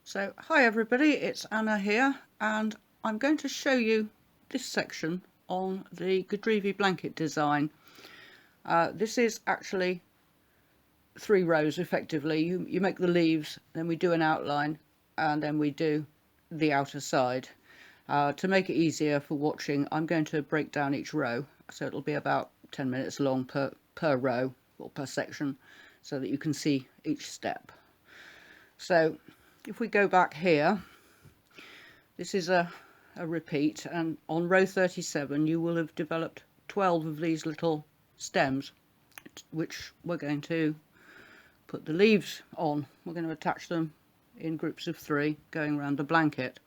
So hi everybody, it's Anna here, and I'm going to show you this section on the Godrevy blanket design. This is actually 3 rows effectively. You make the leaves, then we do an outline, and then we do the outer side. To make it easier for watching, I'm going to break down each row, so it'll be about 10 minutes long per row or per section, so that you can see each step. So if we go back here, this is a repeat, and on row 37 you will have developed 12 of these little stems, which we're going to put the leaves on. We're going to attach them in groups of 3 going around the blanket.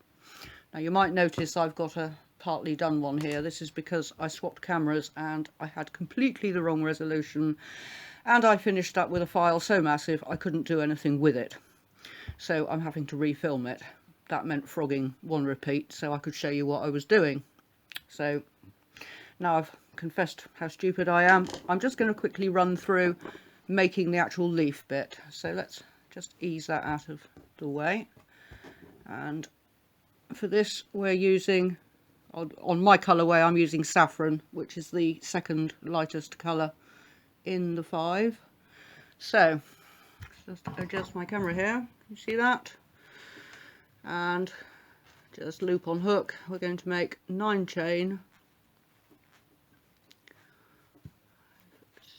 Now you might notice I've got a partly done one here. This is because I swapped cameras and I had completely the wrong resolution, and I finished up with a file so massive I couldn't do anything with it. So I'm having to refilm it. That meant frogging one repeat so I could show you what I was doing. So now I've confessed how stupid I am, I'm just going to quickly run through making the actual leaf bit. So let's just ease that out of the way. And for this we're using, on my colourway I'm using saffron, which is the second lightest colour in the 5. So just adjust my camera here, you see that, and just loop on hook. We're going to make 9 chain,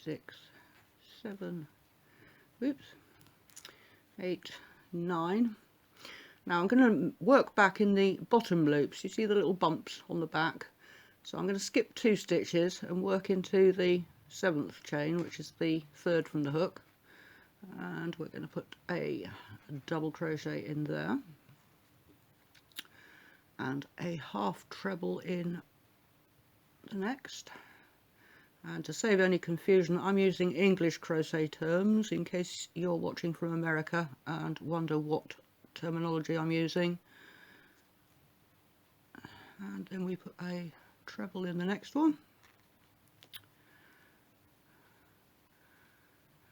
6, 7, oops, 8, 9. Now I'm going to work back in the bottom loops. You see the little bumps on the back, so I'm going to skip 2 stitches and work into the 7th chain, which is the 3rd from the hook. And we're going to put a double crochet in there and a half treble in the next. And to save any confusion, I'm using English crochet terms in case you're watching from America and wonder what terminology I'm using. And then we put a treble in the next one,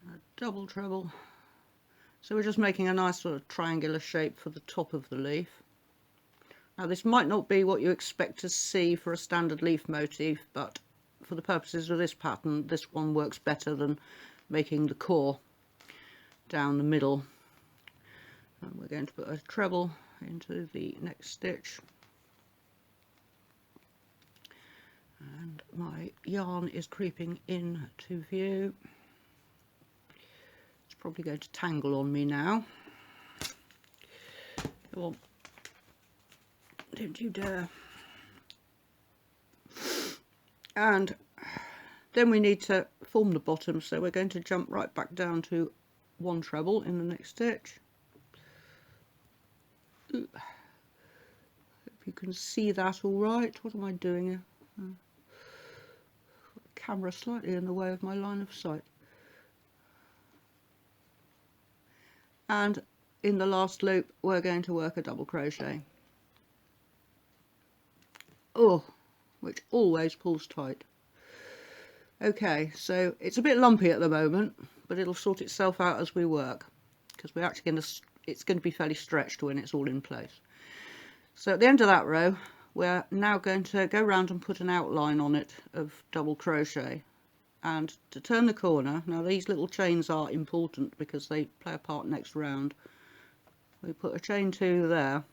a double treble. So we're just making a nice sort of triangular shape for the top of the leaf. Now this might not be what you expect to see for a standard leaf motif, but for the purposes of this pattern this one works better than making the core down the middle. And we're going to put a treble into the next stitch, and my yarn is creeping into view. It's probably going to tangle on me now. Come on, don't you dare. And then we need to form the bottom, so we're going to jump right back down to 1 treble in the next stitch. Hope you can see that all right. What am I doing here? The camera slightly in the way of my line of sight. And in the last loop we're going to work a double crochet. Oh, which always pulls tight. Okay, so it's a bit lumpy at the moment, but it'll sort itself out as we work, because we're actually going to, it's going to be fairly stretched when it's all in place. So at the end of that row we're now going to go round and put an outline on it of double crochet. And to turn the corner, now these little chains are important because they play a part next round. We put a chain 2 there,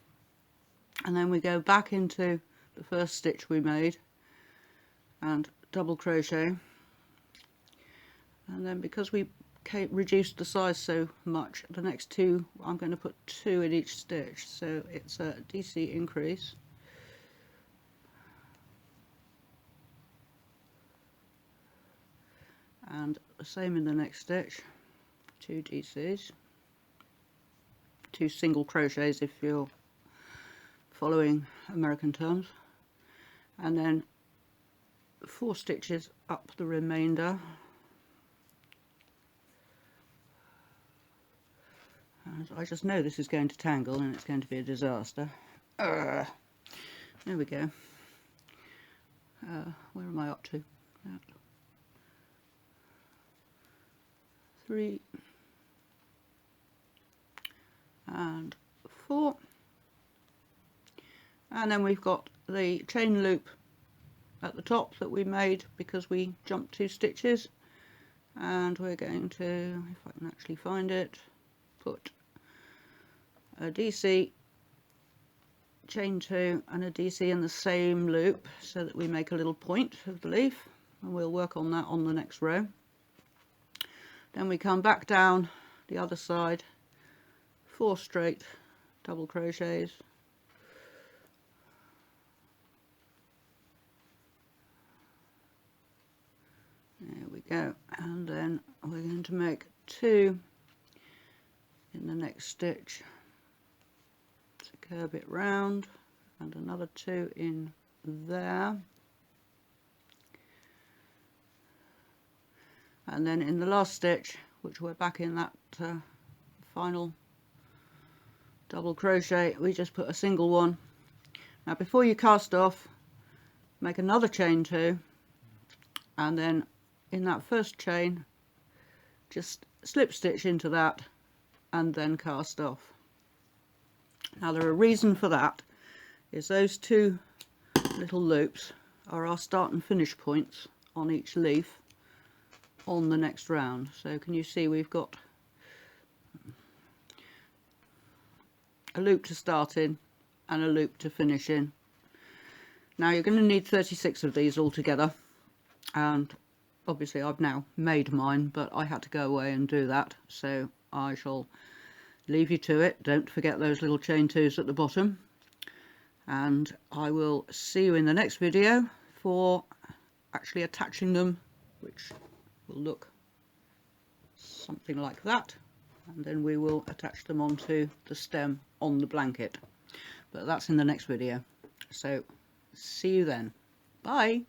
and then we go back into the first stitch we made and double crochet. And then because we reduced the size so much, the next 2 I'm going to put 2 in each stitch, so it's a DC increase. And the same in the next stitch, 2 DCs, 2 single crochets if you're following American terms, and then 4 stitches up the remainder. And I just know this is going to tangle and it's going to be a disaster. There we go. Where am I up to? 3 and 4. And then we've got the chain loop at the top that we made because we jumped 2 stitches, and we're going to, if I can actually find it, put a DC, chain 2 and a DC in the same loop so that we make a little point of the leaf, and we'll work on that on the next row. Then we come back down the other side, 4 straight double crochets, there we go, and then we're going to make 2 in the next stitch to curve it round, and another 2 in there, and then in the last stitch, which we're back in that final double crochet, we just put a single one. Now before you cast off, make another chain 2, and then in that first chain just slip stitch into that and then cast off. Now there are reason for that, is those 2 little loops are our start and finish points on each leaf on the next round. So can you see we've got a loop to start in and a loop to finish in. Now you're going to need 36 of these altogether, and obviously I've now made mine, but I had to go away and do that, so I shall leave you to it. Don't forget those little chain 2s at the bottom, and I will see you in the next video for actually attaching them, which will look something like that, and then we will attach them onto the stem on the blanket, but that's in the next video. So see you then. Bye.